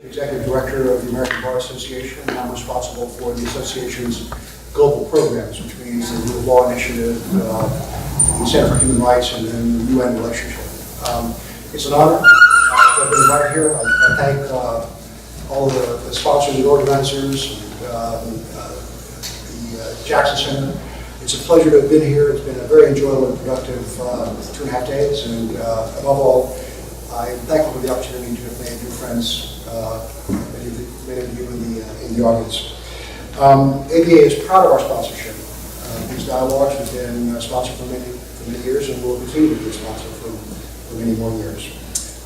Executive Director of the American Bar Association, and I'm responsible for the association's global programs, which means the Rule of Law Initiative, the Center for Human Rights, and then the UN relationship. It's an honor to have been invited here. I thank all of the sponsors and organizers, and the Jackson Center. It's a pleasure to have been here. It's been a very enjoyable and productive 2.5 days, and above all, I'm thankful for the opportunity to have made new friends, many of you in the audience. ABA is proud of our sponsorship. These dialogues have been sponsored for many years and will continue to be sponsored for many more years.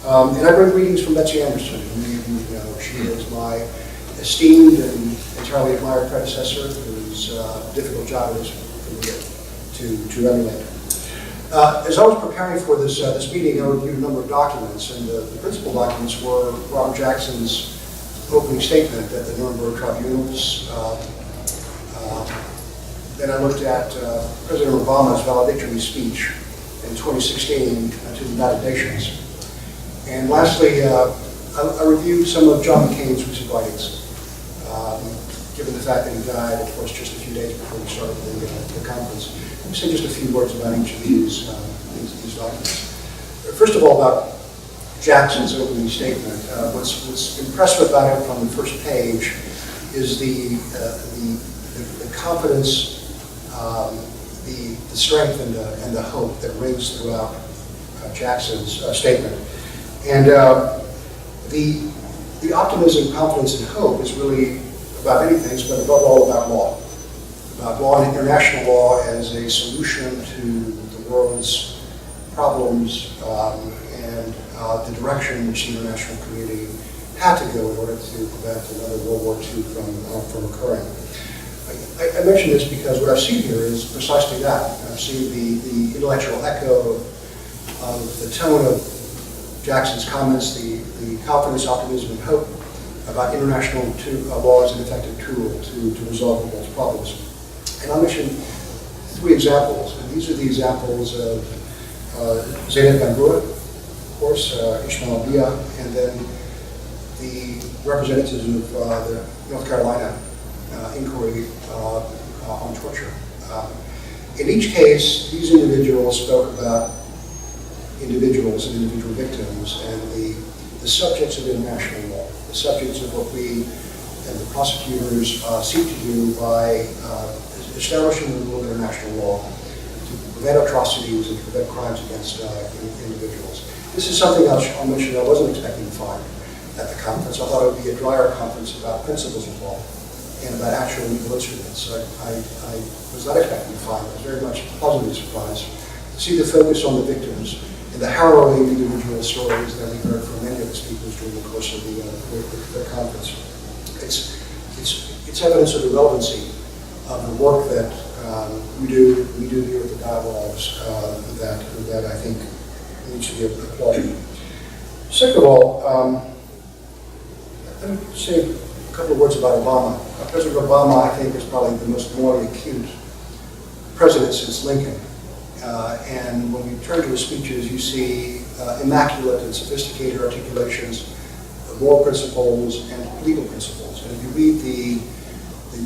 And I bring greetings from Betsy Anderson, who many of you know. She is my esteemed and entirely admired predecessor, whose difficult job it is to emulate. As I was preparing for this meeting, I reviewed a number of documents, and the principal documents were Robert Jackson's opening statement at the Nuremberg tribunals. Then I looked at President Obama's valedictory speech in 2016 to the United Nations. And lastly, I reviewed some of John McCain's recent writings, given the fact that he died, of course, just a few days before we started the conference. Let me say just a few words about each of these documents. First of all, about Jackson's opening statement. What's impressive about it from the first page is the confidence, the strength, and the hope that rings throughout Jackson's statement. And the optimism, confidence, and hope is really about many things, but above all about law. About law and international law as a solution to the world's problems and the direction in which the international community had to go in order to prevent another World War II from occurring. I mention this because what I've seen here is precisely that. I've seen the intellectual echo of the tone of Jackson's comments, the confidence, optimism, and hope about international law as an effective tool to resolve the world's problems. And I'll mention 3 examples, and these are the examples of Zeynep Van Buren, of course, Ismail Bia, and then the representatives of the North Carolina inquiry on torture. In each case, these individuals spoke about individuals and individual victims and the subjects of international law, the subjects of what we and the prosecutors seek to do by establishing the rule of international law to prevent atrocities and to prevent crimes against individuals. This is something I'll mention I wasn't expecting to find at the conference. I thought it would be a drier conference about principles of law and about actual legal instruments. I was not expecting to find. I was very much pleasantly surprised to see the focus on the victims and the harrowing individual stories that we heard from many of the speakers during the course of the conference. It's evidence of the relevancy of the work that we do here at the dialogues that I think needs to be applauded. Second of all, let me say a couple of words about Obama. President Obama, I think, is probably the most morally acute president since Lincoln. And when you turn to his speeches, you see immaculate and sophisticated articulations of moral principles and legal principles. And if you read the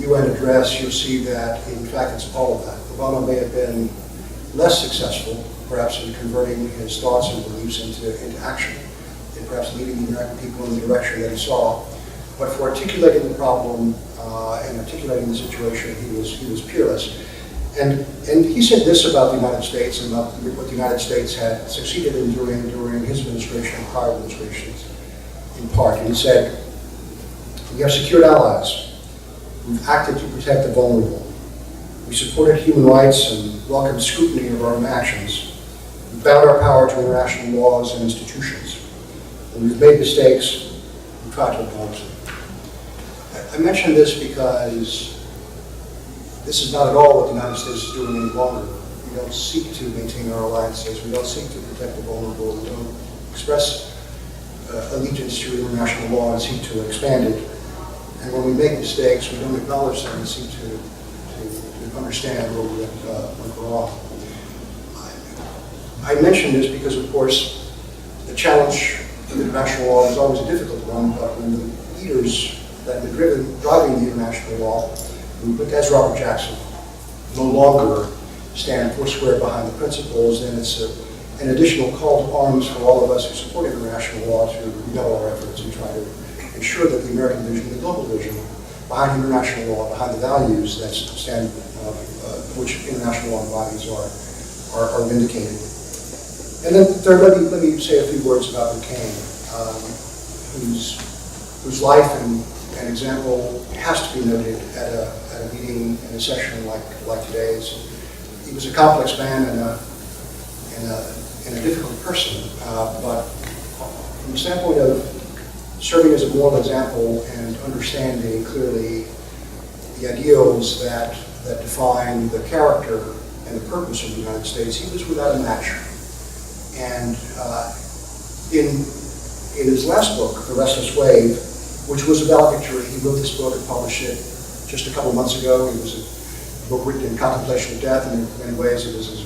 UN address, you'll see that, in fact, it's all of that. Obama may have been less successful, perhaps, in converting his thoughts and beliefs into action, and perhaps leading the American people in the direction that he saw. But for articulating the problem and articulating the situation, he was peerless. And he said this about the United States and about what the United States had succeeded in doing during his administration and prior administrations, in part. And he said, "We have secured allies. We've acted to protect the vulnerable. We supported human rights and welcomed scrutiny of our own actions. We bound our power to international laws and institutions. When we've made mistakes, we try to acknowledge them." I mention this because this is not at all what the United States is doing any longer. We don't seek to maintain our alliances. We don't seek to protect the vulnerable. We don't express allegiance to international law and seek to expand it. And when we make mistakes, we don't acknowledge them and seek to understand where we went wrong. I mention this because, of course, the challenge of international law is always a difficult one, but when the leaders that have been driving the international law movement, as Robert Jackson, no longer stand foursquare behind the principles, then it's an additional call to arms for all of us who support international law to redouble our efforts and try to ensure that the American vision, the global vision, behind international law, behind the values that stand, which international law bodies are vindicated. And then third, let me say a few words about McCain, whose life and example has to be noted at a meeting in a session like today's. He was a complex man and a difficult person, but from the standpoint of serving as a moral example and understanding clearly the ideals that define the character and the purpose of the United States, he was without a match. And in his last book, The Restless Wave, which was a valedictory, he wrote this book and published it just a couple months ago. It was a book written in contemplation of death, and in many ways it was his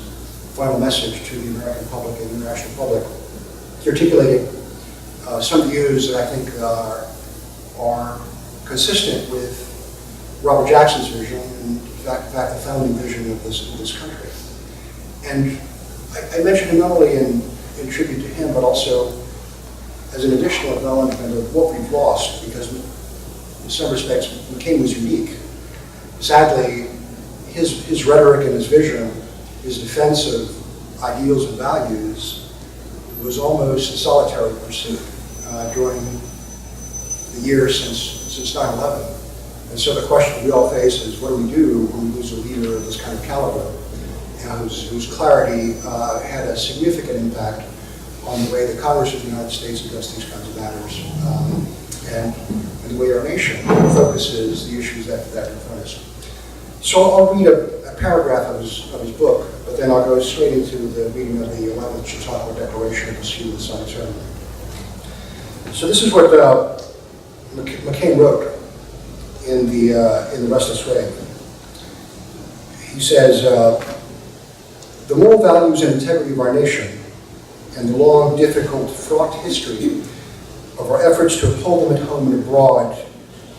final message to the American public and the international public. He articulated some views that I think are consistent with Robert Jackson's vision, and in fact the founding vision of this country. And I mention him not only in tribute to him, but also as an additional acknowledgement of what we've lost, because in some respects McCain was unique. Sadly, his rhetoric and his vision, his defense of ideals and values, was almost a solitary pursuit during the years since 9/11. And so the question we all face is, what do we do when we lose a leader of this kind of caliber, whose clarity had a significant impact on the way the Congress of the United States addressed these kinds of matters, and the way our nation focuses the issues that confront us. So I'll read a paragraph of his book, but then I'll go straight into the reading of the 11th Chautauqua Declaration and proceed with the signing ceremony. So this is what McCain wrote in the Restless Wave. He says, the moral values and integrity of our nation and the long, difficult, fraught history of our efforts to uphold them at home and abroad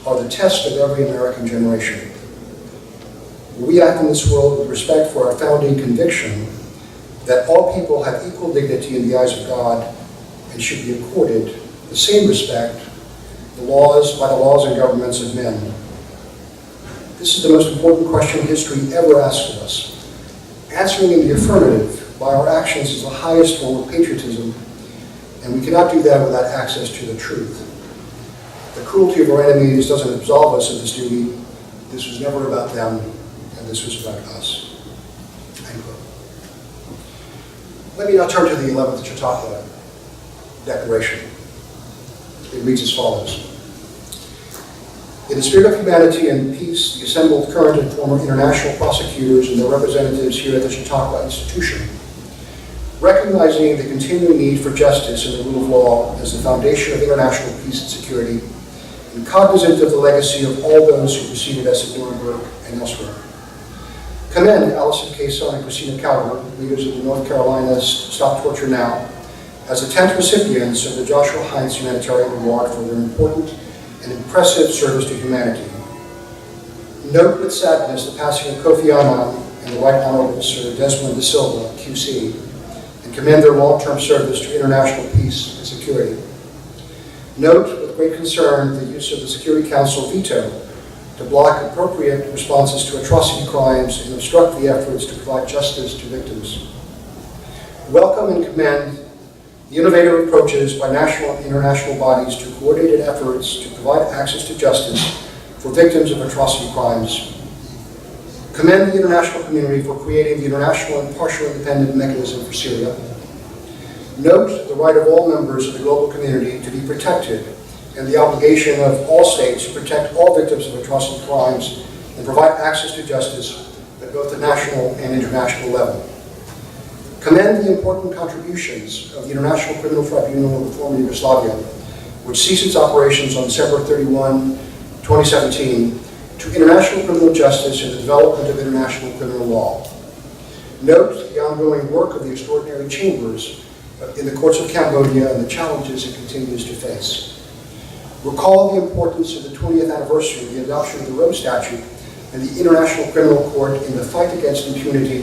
are the test of every American generation. We act in this world with respect for our founding conviction that all people have equal dignity in the eyes of God and should be accorded the same respect by the laws and governments of men. This is the most important question history ever asked of us. Answering in the affirmative by our actions is the highest form of patriotism, and we cannot do that without access to the truth. The cruelty of our enemies doesn't absolve us of this duty. This was never about them, and this was about us. End quote. Let me now turn to the 11th Chautauqua Declaration. It reads as follows. In the spirit of humanity and peace, the assembled current and former international prosecutors and their representatives here at the Chautauqua Institution, recognizing the continuing need for justice and the rule of law as the foundation of international peace and security, and cognizant of the legacy of all those who preceded us at Nuremberg and elsewhere, commend Allison K. Son and Christina Calver, leaders of the North Carolina Stop Torture Now, as the 10th recipients of the Joshua Heinz Humanitarian Award for their important and impressive service to humanity. Note with sadness the passing of Kofi Annan and the Right Honorable Sir Desmond de Silva, QC, and commend their long-term service to international peace and security. Note with great concern the use of the Security Council veto to block appropriate responses to atrocity crimes and obstruct the efforts to provide justice to victims. Welcome and commend the innovative approaches by national and international bodies to coordinated efforts to provide access to justice for victims of atrocity crimes. Commend the international community for creating the International Impartial Independent Mechanism for Syria. Note the right of all members of the global community to be protected and the obligation of all states to protect all victims of atrocity crimes and provide access to justice at both the national and international level. Commend the important contributions of the International Criminal Tribunal of the former Yugoslavia, which ceased its operations on December 31, 2017, to international criminal justice and the development of international criminal law. Note the ongoing work of the extraordinary chambers in the courts of Cambodia and the challenges it continues to face. Recall the importance of the 20th anniversary of the adoption of the Rome Statute and the International Criminal Court in the fight against impunity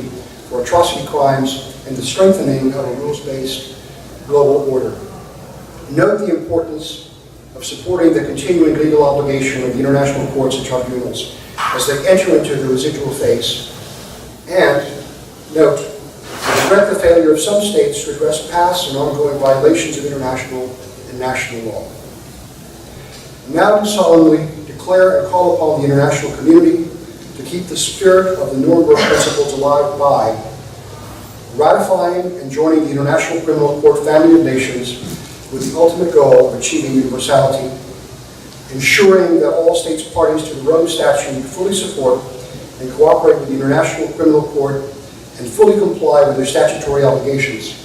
for atrocity crimes and the strengthening of a rules-based global order. Note the importance of supporting the continuing legal obligation of the international courts and tribunals as they enter into the residual phase. And note, regret the failure of some states to address past and ongoing violations of international and national law. Now to solemnly declare and call upon the international community to keep the spirit of the Nuremberg principles alive by ratifying and joining the International Criminal Court family of nations with the ultimate goal of achieving universality, ensuring that all states parties to the Rome Statute fully support and cooperate with the International Criminal Court and fully comply with their statutory obligations,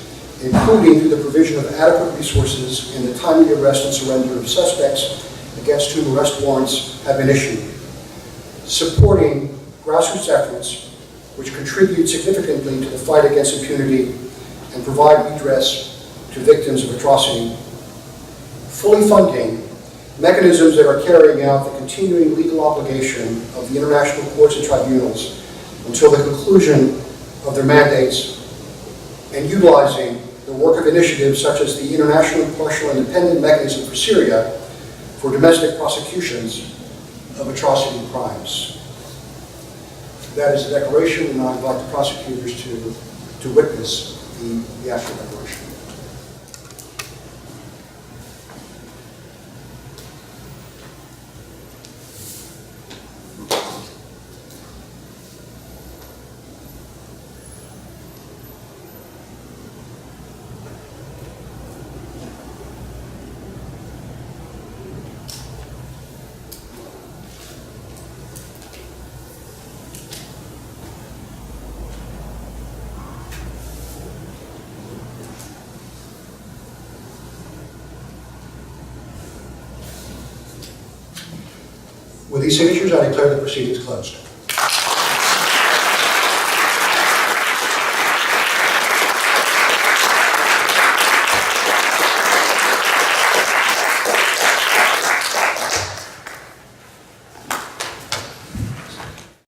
including through the provision of adequate resources in the timely arrest and surrender of suspects against whom arrest warrants have been issued, supporting grassroots efforts which contribute significantly to the fight against impunity and provide redress to victims of atrocity, fully funding mechanisms that are carrying out the continuing legal obligation of the international courts and tribunals until the conclusion of their mandates, and utilizing the work of initiatives such as the International Impartial Independent Mechanism for Syria for domestic prosecutions of atrocity crimes. That is the declaration, and I invite the prosecutors to witness the actual declaration. With these signatures, I declare the proceedings closed.